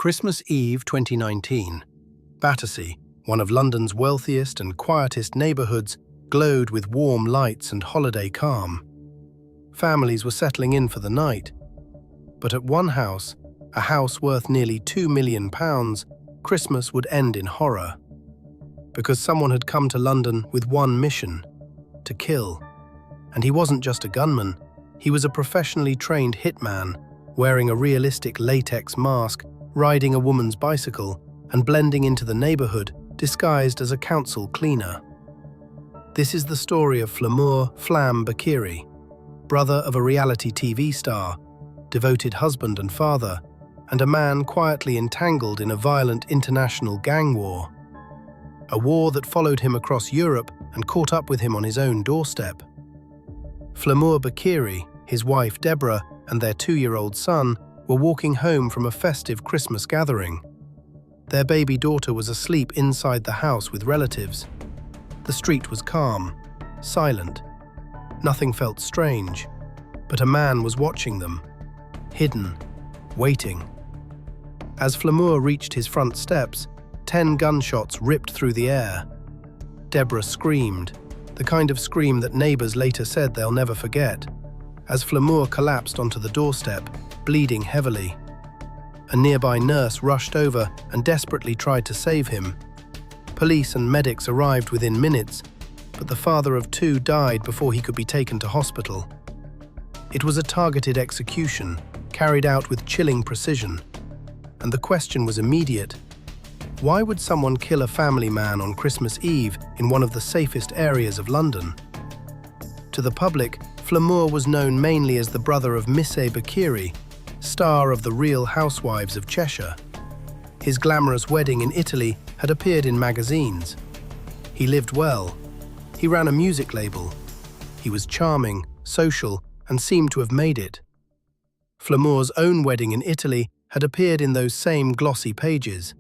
Christmas Eve 2019. Battersea, one of London's wealthiest and quietest neighbourhoods, glowed with warm lights and holiday calm. Families were settling in for the night. But at one house, a house worth nearly £2 million, Christmas would end in horror. Because someone had come to London with one mission: to kill. And he wasn't just a gunman, he was a professionally trained hitman, wearing a realistic latex mask, riding a woman's bicycle, and blending into the neighbourhood, disguised as a council cleaner. This is the story of Flamur Beqiri, brother of a reality TV star, devoted husband and father, and a man quietly entangled in a violent international gang war. A war that followed him across Europe and caught up with him on his own doorstep. Flamur Beqiri, his wife Deborah, and their 2-year-old son were walking home from a festive Christmas gathering. Their baby daughter was asleep inside the house with relatives. The street was calm, silent. Nothing felt strange, but a man was watching them, hidden, waiting. As Flamur reached his front steps, 10 gunshots ripped through the air. Deborah screamed, the kind of scream that neighbours later said they'll never forget, as Flamur collapsed onto the doorstep, bleeding heavily. A nearby nurse rushed over and desperately tried to save him. Police and medics arrived within minutes, but the father of 2 died before he could be taken to hospital. It was a targeted execution, carried out with chilling precision. And the question was immediate: why would someone kill a family man on Christmas Eve in one of the safest areas of London? To the public, Flamur was known mainly as the brother of Missé Beqiri, star of the Real Housewives of Cheshire. His glamorous wedding in Italy had appeared in magazines. He lived well. He ran a music label. He was charming, social, and seemed to have made it. Flamur's own wedding in Italy had appeared in those same glossy pages.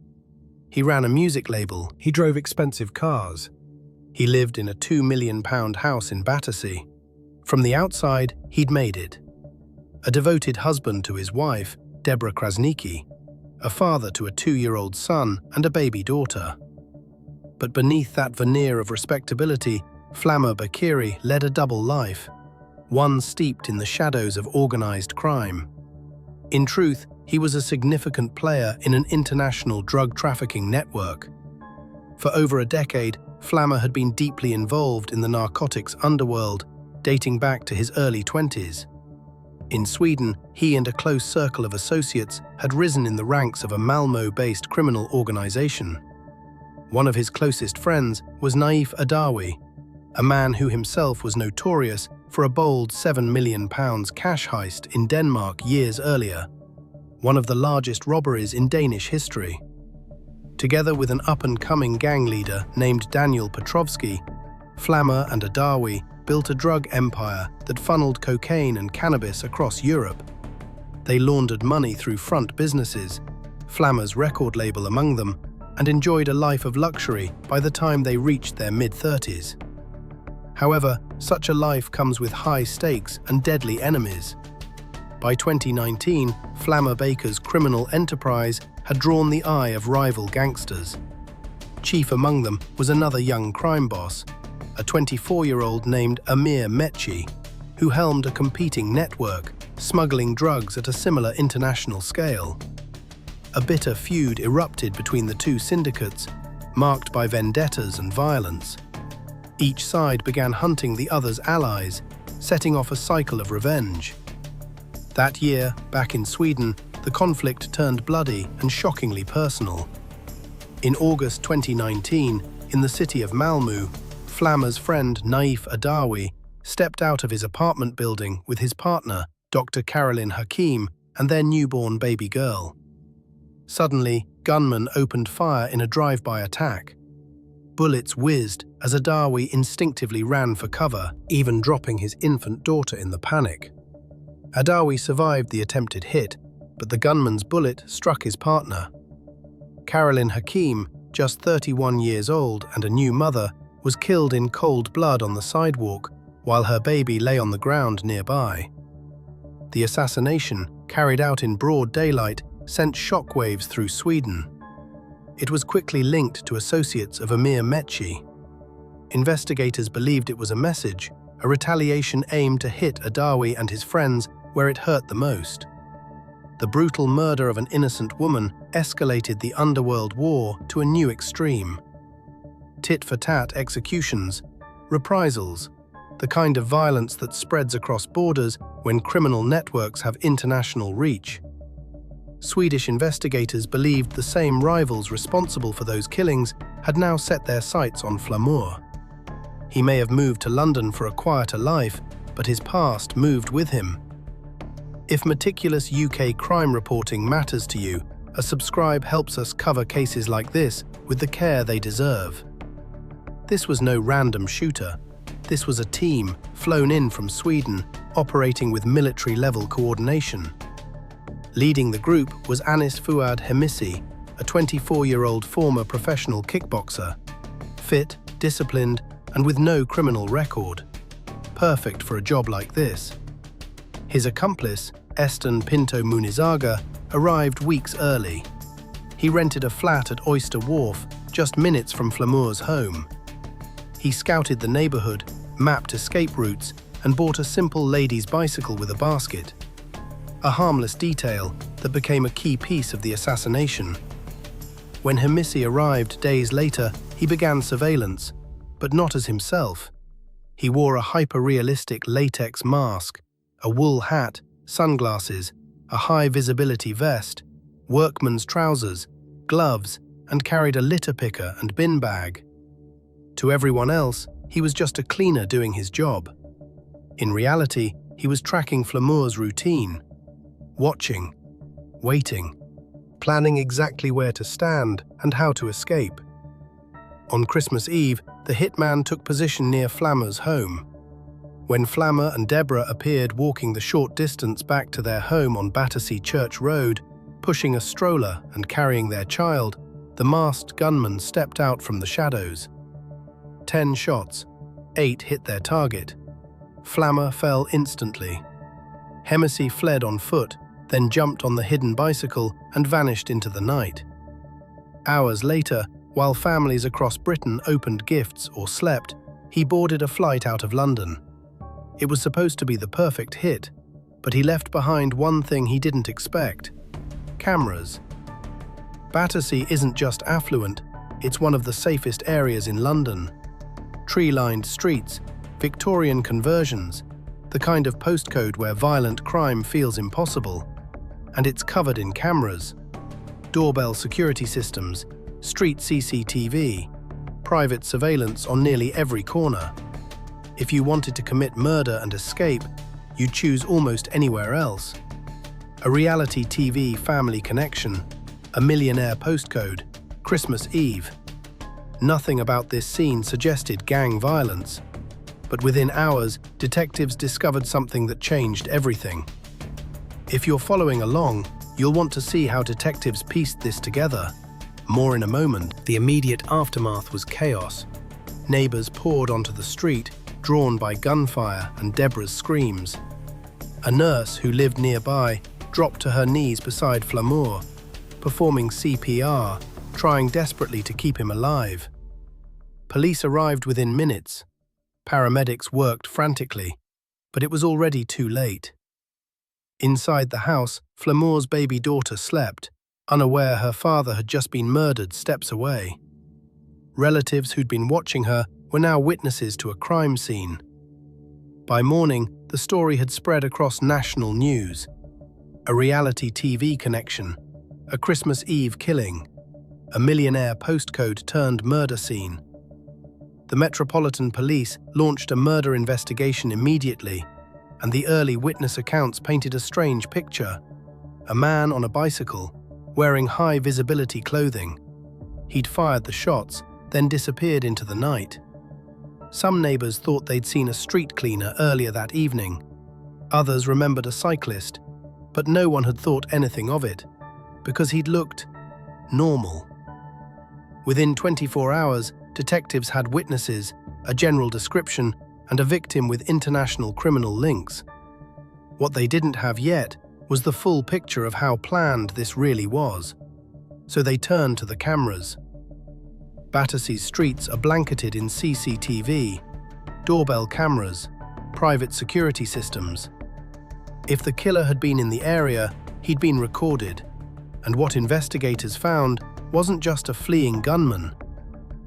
He ran a music label. He drove expensive cars. He lived in a £2 million house in Battersea. From the outside, he'd made it. A devoted husband to his wife, Deborah Krasniki, a father to a 2-year-old son and a baby daughter. But beneath that veneer of respectability, Flamur Beqiri led a double life, one steeped in the shadows of organised crime. In truth, he was a significant player in an international drug trafficking network. For over a decade, Flamur had been deeply involved in the narcotics underworld, dating back to his early 20s. In Sweden, he and a close circle of associates had risen in the ranks of a Malmö-based criminal organisation. One of his closest friends was Naif Adawi, a man who himself was notorious for a bold £7 million cash heist in Denmark years earlier, one of the largest robberies in Danish history. Together with an up-and-coming gang leader named Daniel Petrovsky, Flamur and Adawi built a drug empire that funneled cocaine and cannabis across Europe. They laundered money through front businesses, Flamur's record label among them, and enjoyed a life of luxury by the time they reached their mid-30s. However, such a life comes with high stakes and deadly enemies. By 2019, Flamur Beqiri's criminal enterprise had drawn the eye of rival gangsters. Chief among them was another young crime boss, a 24-year-old named Amir Mechi, who helmed a competing network, smuggling drugs at a similar international scale. A bitter feud erupted between the two syndicates, marked by vendettas and violence. Each side began hunting the other's allies, setting off a cycle of revenge. That year, back in Sweden, the conflict turned bloody and shockingly personal. In August 2019, in the city of Malmö, Flamur's friend Naif Adawi stepped out of his apartment building with his partner, Dr. Caroline Hakim, and their newborn baby girl. Suddenly, gunmen opened fire in a drive-by attack. Bullets whizzed as Adawi instinctively ran for cover, even dropping his infant daughter in the panic. Adawi survived the attempted hit, but the gunman's bullet struck his partner. Caroline Hakim, just 31 years old and a new mother, was killed in cold blood on the sidewalk, while her baby lay on the ground nearby. The assassination, carried out in broad daylight, sent shockwaves through Sweden. It was quickly linked to associates of Flamur Beqiri. Investigators believed it was a message, a retaliation aimed to hit Adawi and his friends where it hurt the most. The brutal murder of an innocent woman escalated the underworld war to a new extreme. Tit-for-tat executions, reprisals, the kind of violence that spreads across borders when criminal networks have international reach. Swedish investigators believed the same rivals responsible for those killings had now set their sights on Flamur. He may have moved to London for a quieter life, but his past moved with him. If meticulous UK crime reporting matters to you, a subscribe helps us cover cases like this with the care they deserve. This was no random shooter. This was a team flown in from Sweden, operating with military-level coordination. Leading the group was Anis Fuad Hemisi, a 24-year-old former professional kickboxer. Fit, disciplined, and with no criminal record. Perfect for a job like this. His accomplice, Eston Pinto Munizaga, arrived weeks early. He rented a flat at Oyster Wharf, just minutes from Flamur's home. He scouted the neighborhood, mapped escape routes, and bought a simple lady's bicycle with a basket. A harmless detail that became a key piece of the assassination. When Hemisi arrived days later, he began surveillance, but not as himself. He wore a hyper-realistic latex mask, a wool hat, sunglasses, a high-visibility vest, workman's trousers, gloves, and carried a litter picker and bin bag. To everyone else, he was just a cleaner doing his job. In reality, he was tracking Flamur's routine, watching, waiting, planning exactly where to stand and how to escape. On Christmas Eve, the hitman took position near Flamur's home. When Flamur and Deborah appeared walking the short distance back to their home on Battersea Church Road, pushing a stroller and carrying their child, the masked gunman stepped out from the shadows. 10 shots, 8 hit their target. Flamur fell instantly. Hemisi fled on foot, then jumped on the hidden bicycle and vanished into the night. Hours later, while families across Britain opened gifts or slept, he boarded a flight out of London. It was supposed to be the perfect hit, but he left behind one thing he didn't expect: cameras. Battersea isn't just affluent, it's one of the safest areas in London. Tree-lined streets, Victorian conversions, the kind of postcode where violent crime feels impossible. And it's covered in cameras. Doorbell security systems, street CCTV, private surveillance on nearly every corner. If you wanted to commit murder and escape, you'd choose almost anywhere else. A reality TV family connection, a millionaire postcode, Christmas Eve. Nothing about this scene suggested gang violence. But within hours, detectives discovered something that changed everything. If you're following along, you'll want to see how detectives pieced this together. More in a moment. The immediate aftermath was chaos. Neighbors poured onto the street, drawn by gunfire and Deborah's screams. A nurse who lived nearby dropped to her knees beside Flamur, performing CPR, trying desperately to keep him alive. Police arrived within minutes. Paramedics worked frantically, but it was already too late. Inside the house, Flamur's baby daughter slept, unaware her father had just been murdered steps away. Relatives who'd been watching her were now witnesses to a crime scene. By morning, the story had spread across national news. A reality TV connection, a Christmas Eve killing, a millionaire postcode turned murder scene. The Metropolitan Police launched a murder investigation immediately, and the early witness accounts painted a strange picture. A man on a bicycle, wearing high-visibility clothing. He'd fired the shots, then disappeared into the night. Some neighbors thought they'd seen a street cleaner earlier that evening. Others remembered a cyclist, but no one had thought anything of it, because he'd looked normal. Within 24 hours, detectives had witnesses, a general description, and a victim with international criminal links. What they didn't have yet was the full picture of how planned this really was, so they turned to the cameras. Battersea's streets are blanketed in CCTV, doorbell cameras, private security systems. If the killer had been in the area, he'd been recorded, and what investigators found wasn't just a fleeing gunman.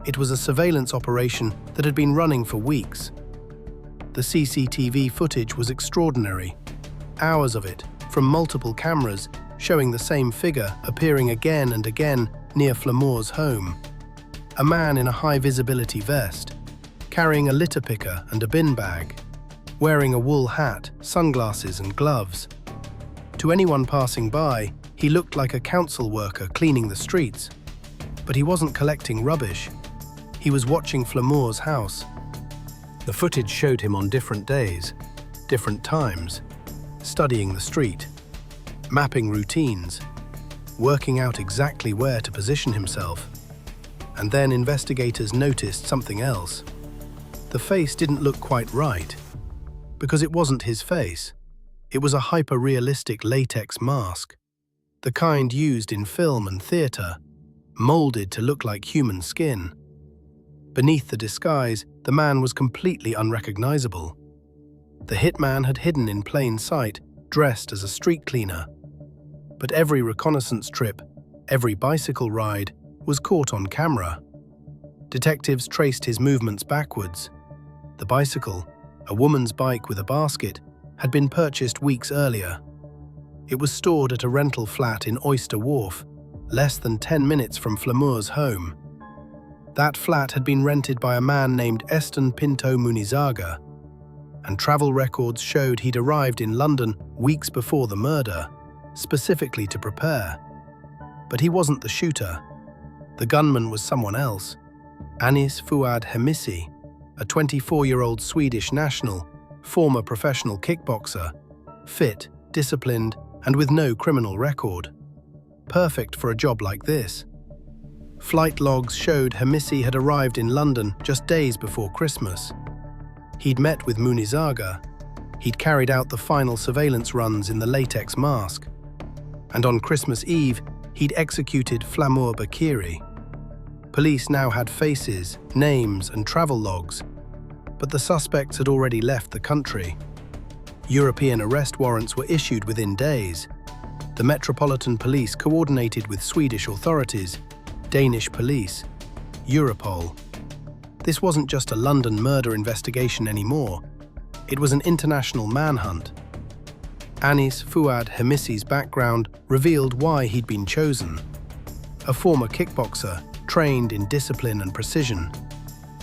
It was a surveillance operation that had been running for weeks. The CCTV footage was extraordinary. Hours of it, from multiple cameras, showing the same figure appearing again and again near Flamur's home. A man in a high-visibility vest, carrying a litter picker and a bin bag, wearing a wool hat, sunglasses and gloves. To anyone passing by, he looked like a council worker cleaning the streets. But he wasn't collecting rubbish. He was watching Flamur's house. The footage showed him on different days, different times, studying the street, mapping routines, working out exactly where to position himself. And then investigators noticed something else. The face didn't look quite right, because it wasn't his face. It was a hyper-realistic latex mask, the kind used in film and theatre, molded to look like human skin. Beneath the disguise, the man was completely unrecognizable. The hitman had hidden in plain sight, dressed as a street cleaner. But every reconnaissance trip, every bicycle ride, was caught on camera. Detectives traced his movements backwards. The bicycle, a woman's bike with a basket, had been purchased weeks earlier. It was stored at a rental flat in Oyster Wharf, less than 10 minutes from Flamur's home. That flat had been rented by a man named Eston Pinto Munizaga, and travel records showed he'd arrived in London weeks before the murder, specifically to prepare. But he wasn't the shooter. The gunman was someone else, Anis Fuad Hemisi, a 24-year-old Swedish national, former professional kickboxer, fit, disciplined, and with no criminal record. Perfect for a job like this. Flight logs showed Hemisi had arrived in London just days before Christmas. He'd met with Munizaga. He'd carried out the final surveillance runs in the latex mask. And on Christmas Eve, he'd executed Flamur Beqiri. Police now had faces, names, and travel logs, but the suspects had already left the country. European arrest warrants were issued within days. The Metropolitan Police coordinated with Swedish authorities, Danish police, Europol. This wasn't just a London murder investigation anymore. It was an international manhunt. Anis Fuad Hemisi's background revealed why he'd been chosen. A former kickboxer, trained in discipline and precision,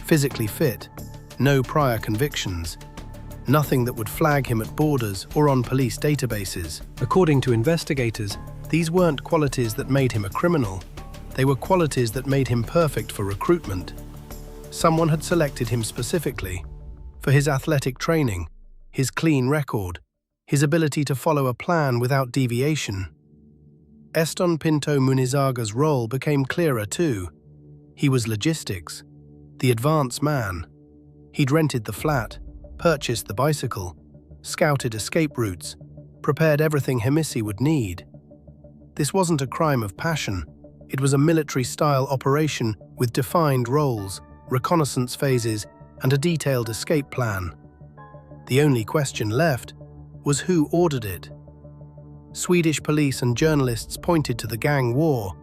physically fit, no prior convictions, nothing that would flag him at borders or on police databases. According to investigators, these weren't qualities that made him a criminal. They were qualities that made him perfect for recruitment. Someone had selected him specifically for his athletic training, his clean record, his ability to follow a plan without deviation. Eston Pinto Munizaga's role became clearer too. He was logistics, the advance man. He'd rented the flat, purchased the bicycle, scouted escape routes, prepared everything Hemisi would need. This wasn't a crime of passion. It was a military-style operation with defined roles, reconnaissance phases, and a detailed escape plan. The only question left was who ordered it. Swedish police and journalists pointed to the gang war,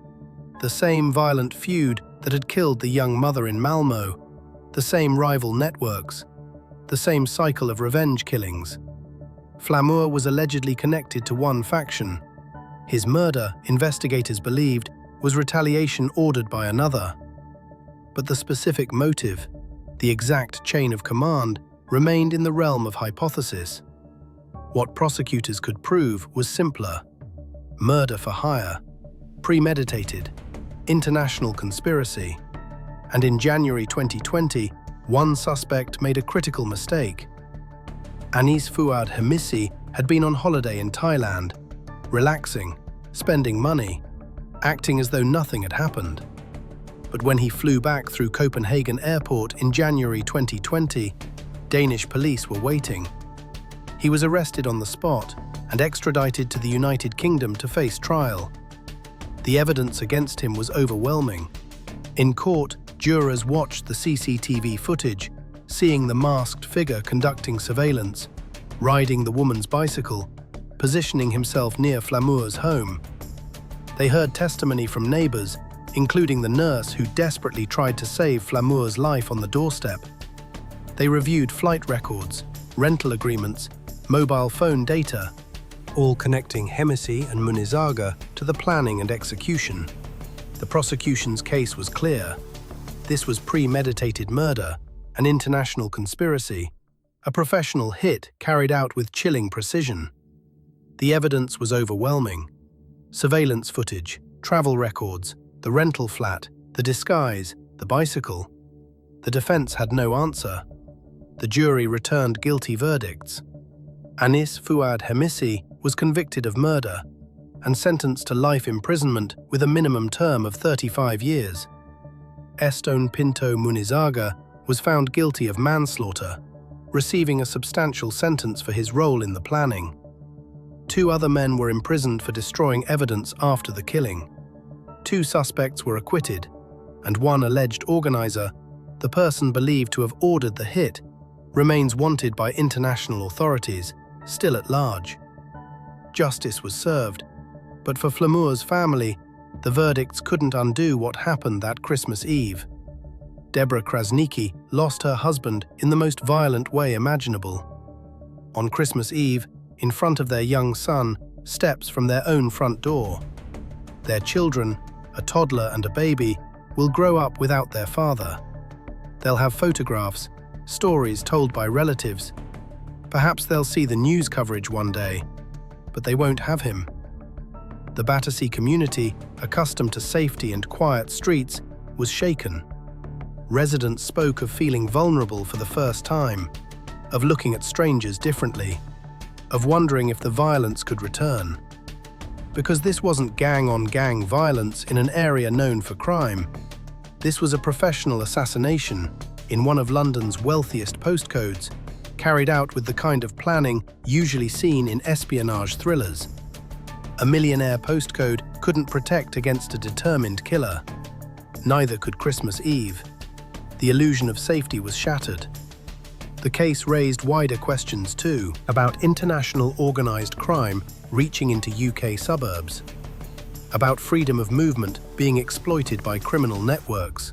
the same violent feud that had killed the young mother in Malmö, the same rival networks, the same cycle of revenge killings. Flamur was allegedly connected to one faction. His murder, investigators believed, was retaliation ordered by another. But the specific motive, the exact chain of command, remained in the realm of hypothesis. What prosecutors could prove was simpler: murder for hire, premeditated, international conspiracy. And in January 2020, one suspect made a critical mistake. Anis Fuad Hemisi had been on holiday in Thailand, relaxing, spending money, acting as though nothing had happened. But when he flew back through Copenhagen airport in January 2020, Danish police were waiting. He was arrested on the spot and extradited to the United Kingdom to face trial. The evidence against him was overwhelming. In court, jurors watched the CCTV footage, seeing the masked figure conducting surveillance, riding the woman's bicycle, positioning himself near Flamur's home. They heard testimony from neighbors, including the nurse who desperately tried to save Flamur's life on the doorstep. They reviewed flight records, rental agreements, mobile phone data, all connecting Missé and Munizaga to the planning and execution. The prosecution's case was clear. This was premeditated murder, an international conspiracy, a professional hit carried out with chilling precision. The evidence was overwhelming. Surveillance footage, travel records, the rental flat, the disguise, the bicycle. The defense had no answer. The jury returned guilty verdicts. Anis Fuad Missé was convicted of murder and sentenced to life imprisonment with a minimum term of 35 years. Estone Pinto Munizaga was found guilty of manslaughter, receiving a substantial sentence for his role in the planning. 2 other men were imprisoned for destroying evidence after the killing. 2 suspects were acquitted, and 1 alleged organizer, the person believed to have ordered the hit, remains wanted by international authorities, still at large. Justice was served, but for Flamur's family, the verdicts couldn't undo what happened that Christmas Eve. Deborah Krasnicki lost her husband in the most violent way imaginable. On Christmas Eve, in front of their young son, steps from their own front door. Their children, a toddler and a baby, will grow up without their father. They'll have photographs, stories told by relatives. Perhaps they'll see the news coverage one day, but they won't have him. The Battersea community, accustomed to safety and quiet streets, was shaken. Residents spoke of feeling vulnerable for the first time, of looking at strangers differently, of wondering if the violence could return. Because this wasn't gang-on-gang violence in an area known for crime. This was a professional assassination in one of London's wealthiest postcodes, carried out with the kind of planning usually seen in espionage thrillers. A millionaire postcode couldn't protect against a determined killer. Neither could Christmas Eve. The illusion of safety was shattered. The case raised wider questions too, about international organised crime reaching into UK suburbs, about freedom of movement being exploited by criminal networks,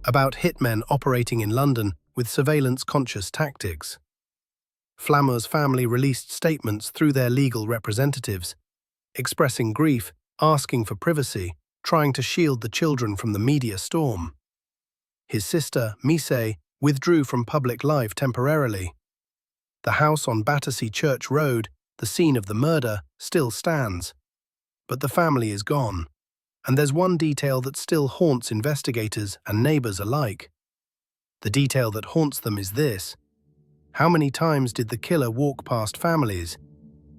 about hitmen operating in London with surveillance-conscious tactics. Flamur's family released statements through their legal representatives, expressing grief, asking for privacy, trying to shield the children from the media storm. His sister, Missé, withdrew from public life temporarily. The house on Battersea Church Road, the scene of the murder, still stands. But the family is gone, and there's one detail that still haunts investigators and neighbours alike. The detail that haunts them is this: how many times did the killer walk past families,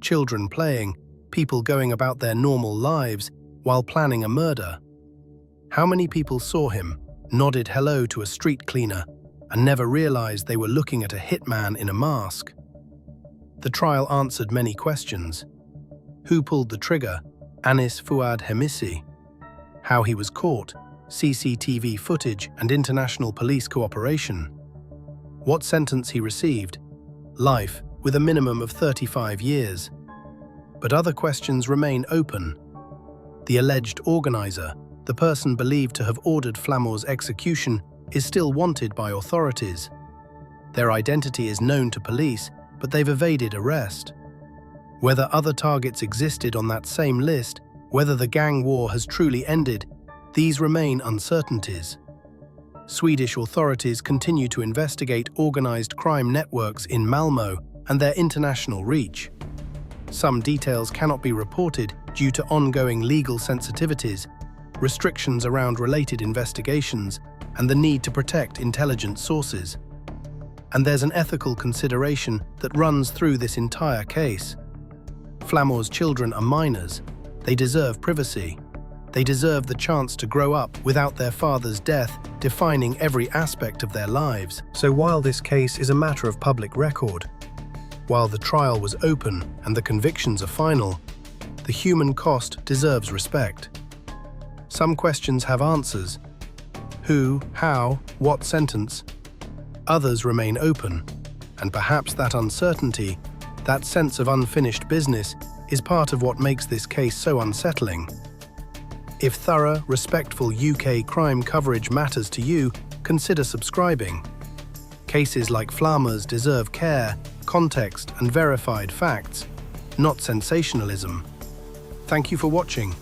children playing, people going about their normal lives while planning a murder? How many people saw him, nodded hello to a street cleaner, and never realized they were looking at a hitman in a mask? The trial answered many questions. Who pulled the trigger? Anis Fuad Missé. How he was caught? CCTV footage and international police cooperation. What sentence he received? Life, with a minimum of 35 years. But other questions remain open. The alleged organizer, the person believed to have ordered Flamur's execution, is still wanted by authorities. Their identity is known to police, but they've evaded arrest. Whether other targets existed on that same list, whether the gang war has truly ended, these remain uncertainties. Swedish authorities continue to investigate organized crime networks in Malmö and their international reach. Some details cannot be reported due to ongoing legal sensitivities, restrictions around related investigations, and the need to protect intelligence sources. And there's an ethical consideration that runs through this entire case. Flamur's children are minors. They deserve privacy. They deserve the chance to grow up without their father's death defining every aspect of their lives. So while this case is a matter of public record, While the trial was open and the convictions are final, the human cost deserves respect. Some questions have answers. Who, how, what sentence? Others remain open, and perhaps that uncertainty, that sense of unfinished business, is part of what makes this case so unsettling. If thorough, respectful UK crime coverage matters to you, consider subscribing. Cases like Flamur's deserve care, context, and verified facts, not sensationalism. Thank you for watching.